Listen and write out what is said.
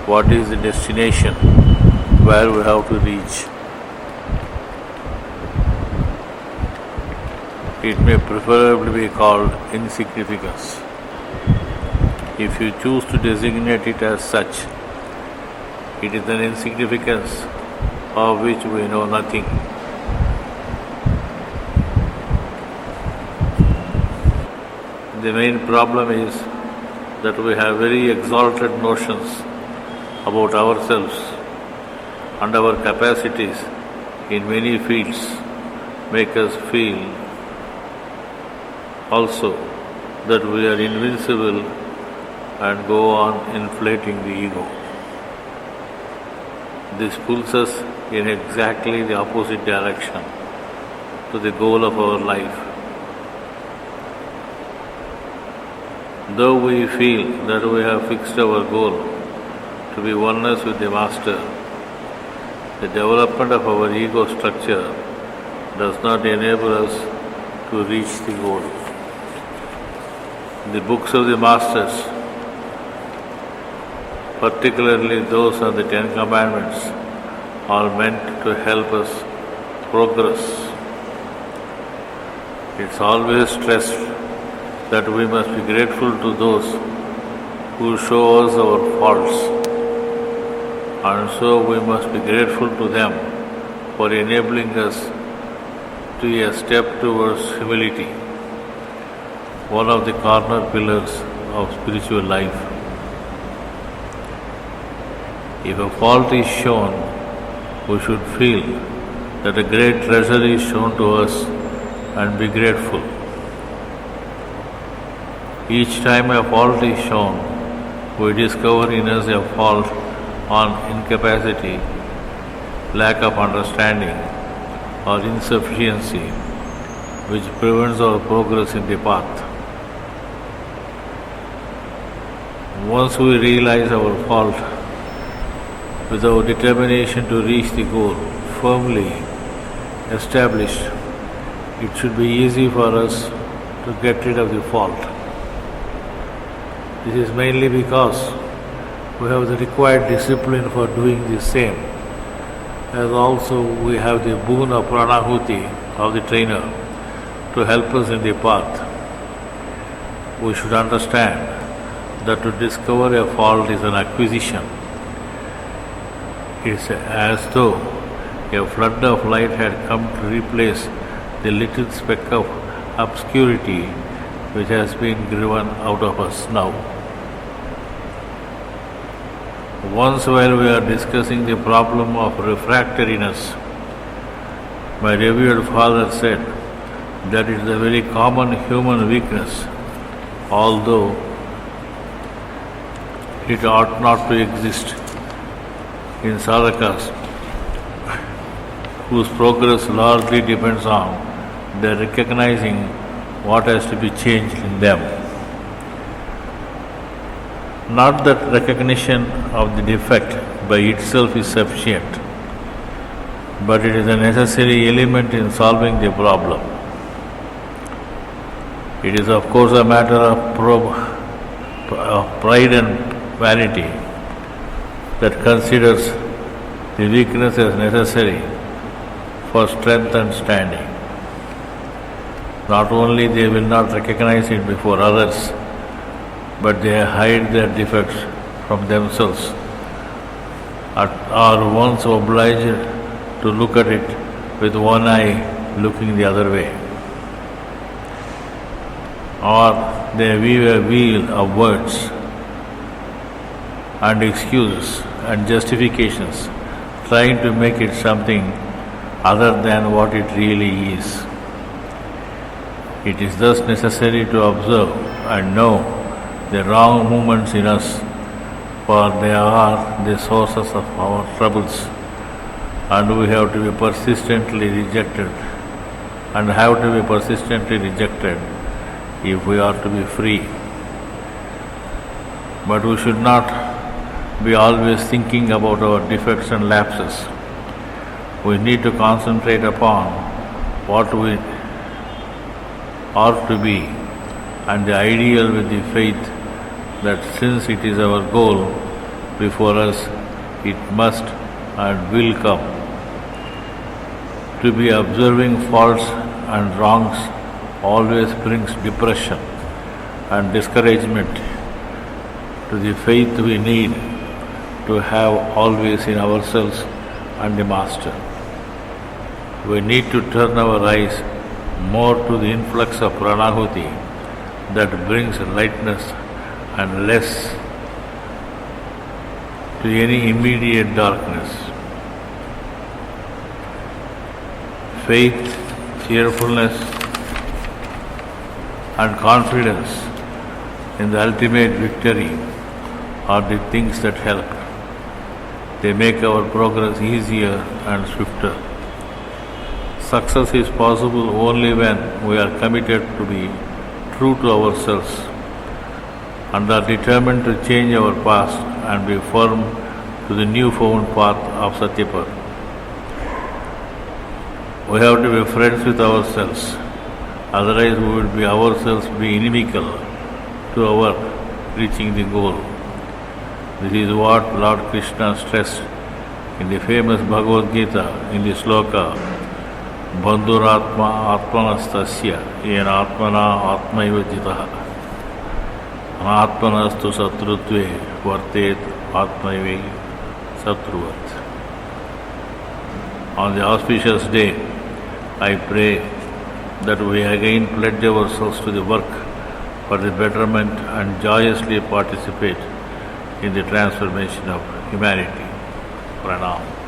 what is the destination, where we have to reach. It may preferably be called insignificance. If you choose to designate it as such, it is an insignificance of which we know nothing. The main problem is that we have very exalted notions about ourselves and our capacities in many fields make us feel also that we are invincible and go on inflating the ego. This pulls us in exactly the opposite direction to the goal of our life. Though we feel that we have fixed our goal to be oneness with the Master, the development of our ego structure does not enable us to reach the goal. The books of the Masters, particularly those on the 10 Commandments, are meant to help us progress. It's always stressed that we must be grateful to those who show us our faults, and so we must be grateful to them for enabling us to a step towards humility, one of the corner pillars of spiritual life. If a fault is shown, we should feel that a great treasure is shown to us and be grateful. Each time a fault is shown, we discover in us a fault on incapacity, lack of understanding, or insufficiency, which prevents our progress in the path. Once we realize our fault, with our determination to reach the goal firmly established, it should be easy for us to get rid of the fault. This is mainly because we have the required discipline for doing the same, as also we have the boon of Pranahuti of the trainer to help us in the path. We should understand that to discover a fault is an acquisition. It's as though a flood of light had come to replace the little speck of obscurity which has been driven out of us now. Once while we are discussing the problem of refractoriness, my revered father said that it is a very common human weakness, although it ought not to exist in sadhakas whose progress largely depends on their recognizing what has to be changed in them. Not that recognition of the defect by itself is sufficient, but it is a necessary element in solving the problem. It is of course a matter of pride and vanity that considers the weakness as necessary for strength and standing. Not only they will not recognize it before others, but they hide their defects from themselves, are once obliged to look at it with one eye looking the other way. Or they weave a wheel of words and excuses and justifications, trying to make it something other than what it really is. It is thus necessary to observe and know the wrong movements in us, for they are the sources of our troubles, and we have to be persistently rejected, if we are to be free. But we should not be always thinking about our defects and lapses. We need to concentrate upon what we ought to be, and the ideal with the faith that since it is our goal before us, it must and will come. To be observing faults and wrongs always brings depression and discouragement to the faith we need to have always in ourselves and the Master. We need to turn our eyes more to the influx of Pranahuti that brings lightness and less to any immediate darkness. Faith, cheerfulness, and confidence in the ultimate victory are the things that help. They make our progress easier and swifter. Success is possible only when we are committed to be true to ourselves and are determined to change our past and be firm to the newfound path of Satyapad. We have to be friends with ourselves, otherwise we would be ourselves be inimical to our reaching the goal. This is what Lord Krishna stressed in the famous Bhagavad Gita in the sloka Bandhuratma Atmanastasya Yena Atmana Atmaiva Jitaha Anatmanastu Satrutve Vartet Atmaive Satruvat. On the auspicious day, I pray that we again pledge ourselves to the work for the betterment and joyously participate in the transformation of humanity. Pranam.